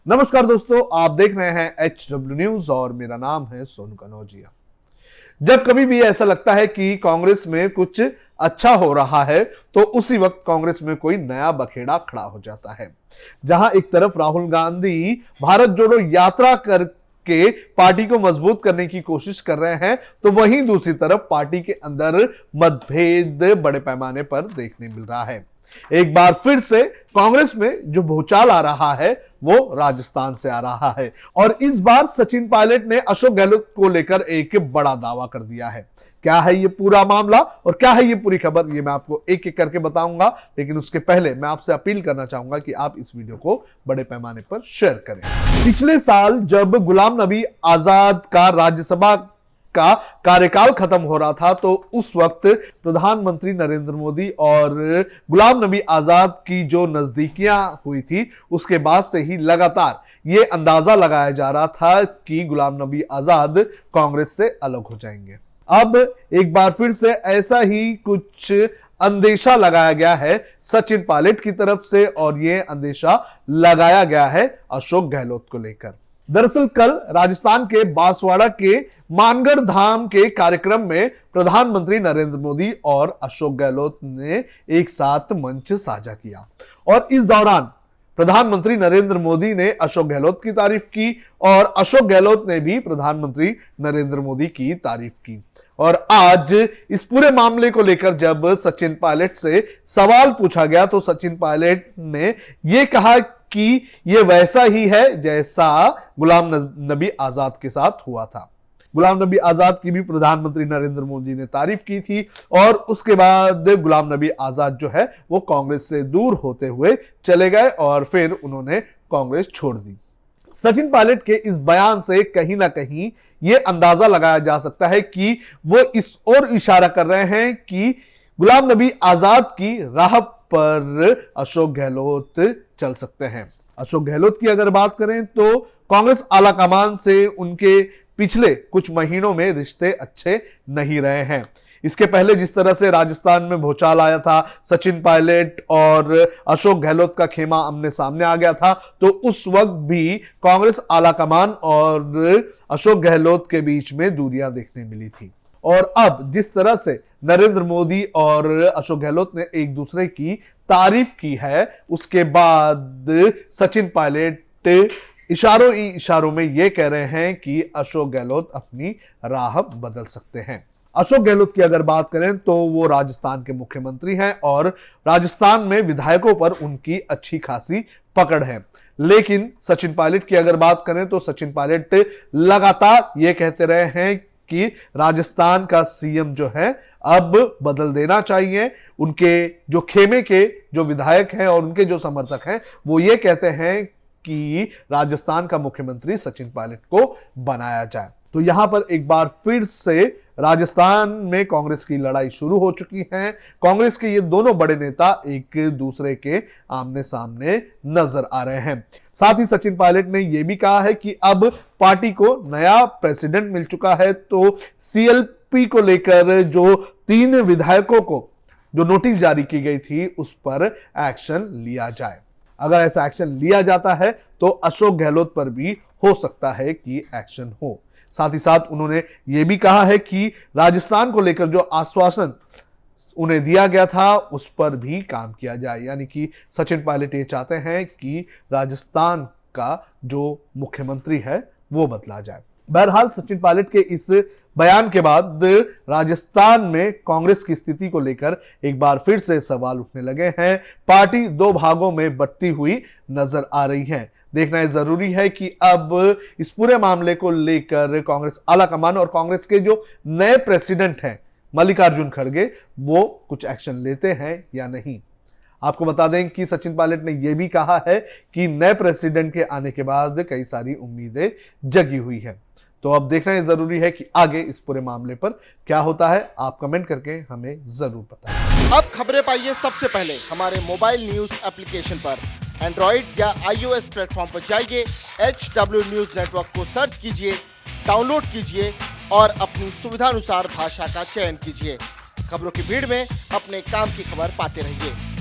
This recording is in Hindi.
नमस्कार दोस्तों, आप देख रहे हैं HW न्यूज और मेरा नाम है सोनू कनौजिया। जब कभी भी ऐसा लगता है कि कांग्रेस में कुछ अच्छा हो रहा है तो उसी वक्त कांग्रेस में कोई नया बखेड़ा खड़ा हो जाता है। जहां एक तरफ राहुल गांधी भारत जोड़ो यात्रा करके पार्टी को मजबूत करने की कोशिश कर रहे हैं, तो वहीं दूसरी तरफ पार्टी के अंदर मतभेद बड़े पैमाने पर देखने मिल रहा है। एक बार फिर से कांग्रेस में जो भूचाल आ रहा है वो राजस्थान से आ रहा है और इस बार सचिन पायलट ने अशोक गहलोत को लेकर एक बड़ा दावा कर दिया है। क्या है ये पूरा मामला और क्या है ये पूरी खबर, ये मैं आपको एक एक करके बताऊंगा, लेकिन उसके पहले मैं आपसे अपील करना चाहूंगा कि आप इस वीडियो को बड़े पैमाने पर शेयर करें। पिछले साल जब गुलाम नबी आजाद का राज्यसभा का कार्यकाल खत्म हो रहा था तो उस वक्त प्रधानमंत्री नरेंद्र मोदी और गुलाम नबी आजाद की जो नजदीकियां हुई थी उसके बाद से ही लगातार ये अंदाजा लगाया जा रहा था कि गुलाम नबी आजाद कांग्रेस से अलग हो जाएंगे। अब एक बार फिर से ऐसा ही कुछ अंदेशा लगाया गया है सचिन पायलट की तरफ से और ये अंदेशा लगाया गया है अशोक गहलोत को लेकर। दरअसल कल राजस्थान के बांसवाड़ा के मानगढ़ धाम के कार्यक्रम में प्रधानमंत्री नरेंद्र मोदी और अशोक गहलोत ने एक साथ मंच साझा किया और इस दौरान प्रधानमंत्री नरेंद्र मोदी ने अशोक गहलोत की तारीफ की और अशोक गहलोत ने भी प्रधानमंत्री नरेंद्र मोदी की तारीफ की। और आज इस पूरे मामले को लेकर जब सचिन पायलट से सवाल पूछा गया तो सचिन पायलट ने यह कहा कि यह वैसा ही है जैसा गुलाम नबी आजाद के साथ हुआ था। गुलाम नबी आजाद की भी प्रधानमंत्री नरेंद्र मोदी ने तारीफ की थी और उसके बाद गुलाम नबी आजाद जो है वो कांग्रेस से दूर होते हुए चले गए और फिर उन्होंने कांग्रेस छोड़ दी। सचिन पायलट के इस बयान से कहीं ना कहीं यह अंदाजा लगाया जा सकता है कि वो इस ओर इशारा कर रहे हैं कि गुलाम नबी आजाद की राह पर अशोक गहलोत चल सकते हैं। अशोक गहलोत की अगर बात करें तो कांग्रेस आलाकमान से उनके पिछले कुछ महीनों में रिश्ते अच्छे नहीं रहे हैं। इसके पहले जिस तरह से राजस्थान में भूचाल आया था, सचिन पायलट और अशोक गहलोत का खेमा आमने सामने आ गया था, तो उस वक्त भी कांग्रेस आलाकमान और अशोक गहलोत के बीच में दूरियां देखने मिली थी। और अब जिस तरह से नरेंद्र मोदी और अशोक गहलोत ने एक दूसरे की तारीफ की है, उसके बाद सचिन पायलट इशारों में यह कह रहे हैं कि अशोक गहलोत अपनी राह बदल सकते हैं। अशोक गहलोत की अगर बात करें तो वो राजस्थान के मुख्यमंत्री हैं और राजस्थान में विधायकों पर उनकी अच्छी खासी पकड़ है। लेकिन सचिन पायलट की अगर बात करें तो सचिन पायलट लगातार ये कहते रहे हैं कि राजस्थान का सीएम जो है अब बदल देना चाहिए। उनके जो खेमे के जो विधायक हैं और उनके जो समर्थक हैं वो ये कहते हैं कि राजस्थान का मुख्यमंत्री सचिन पायलट को बनाया जाए। तो यहां पर एक बार फिर से राजस्थान में कांग्रेस की लड़ाई शुरू हो चुकी है। कांग्रेस के ये दोनों बड़े नेता एक दूसरे के आमने सामने नजर आ रहे हैं। साथ ही सचिन पायलट ने यह भी कहा है कि अब पार्टी को नया प्रेसिडेंट मिल चुका है तो सीएलपी को लेकर जो 3 विधायकों को जो नोटिस जारी की गई थी उस पर एक्शन लिया जाए। अगर ऐसा एक्शन लिया जाता है तो अशोक गहलोत पर भी हो सकता है कि एक्शन हो। साथ ही साथ उन्होंने ये भी कहा है कि राजस्थान को लेकर जो आश्वासन उन्हें दिया गया था उस पर भी काम किया जाए। यानी कि सचिन पायलट ये चाहते हैं कि राजस्थान का जो मुख्यमंत्री है वो बदला जाए। बहरहाल सचिन पायलट के इस बयान के बाद राजस्थान में कांग्रेस की स्थिति को लेकर एक बार फिर से सवाल उठने लगे हैं। पार्टी 2 भागों में बंटती हुई नजर आ रही है। देखना यह जरूरी है कि अब इस पूरे मामले को लेकर कांग्रेस आलाकमान और कांग्रेस के जो नए प्रेसिडेंट हैं मल्लिकार्जुन खड़गे वो कुछ एक्शन लेते हैं या नहीं। आपको बता दें कि सचिन पायलट ने यह भी कहा है कि नए प्रेसिडेंट के आने के बाद कई सारी उम्मीदें जगी हुई है। तो अब देखना यह जरूरी है कि आगे इस पूरे मामले पर क्या होता है। आप कमेंट करके हमें जरूर बताएं। अब खबरें पाइए सबसे पहले हमारे मोबाइल न्यूज एप्लीकेशन पर। एंड्रॉइड या iOS प्लेटफॉर्म पर जाइए, HW न्यूज नेटवर्क को सर्च कीजिए, डाउनलोड कीजिए और अपनी सुविधानुसार भाषा का चयन कीजिए। खबरों की भीड़ में अपने काम की खबर पाते रहिए।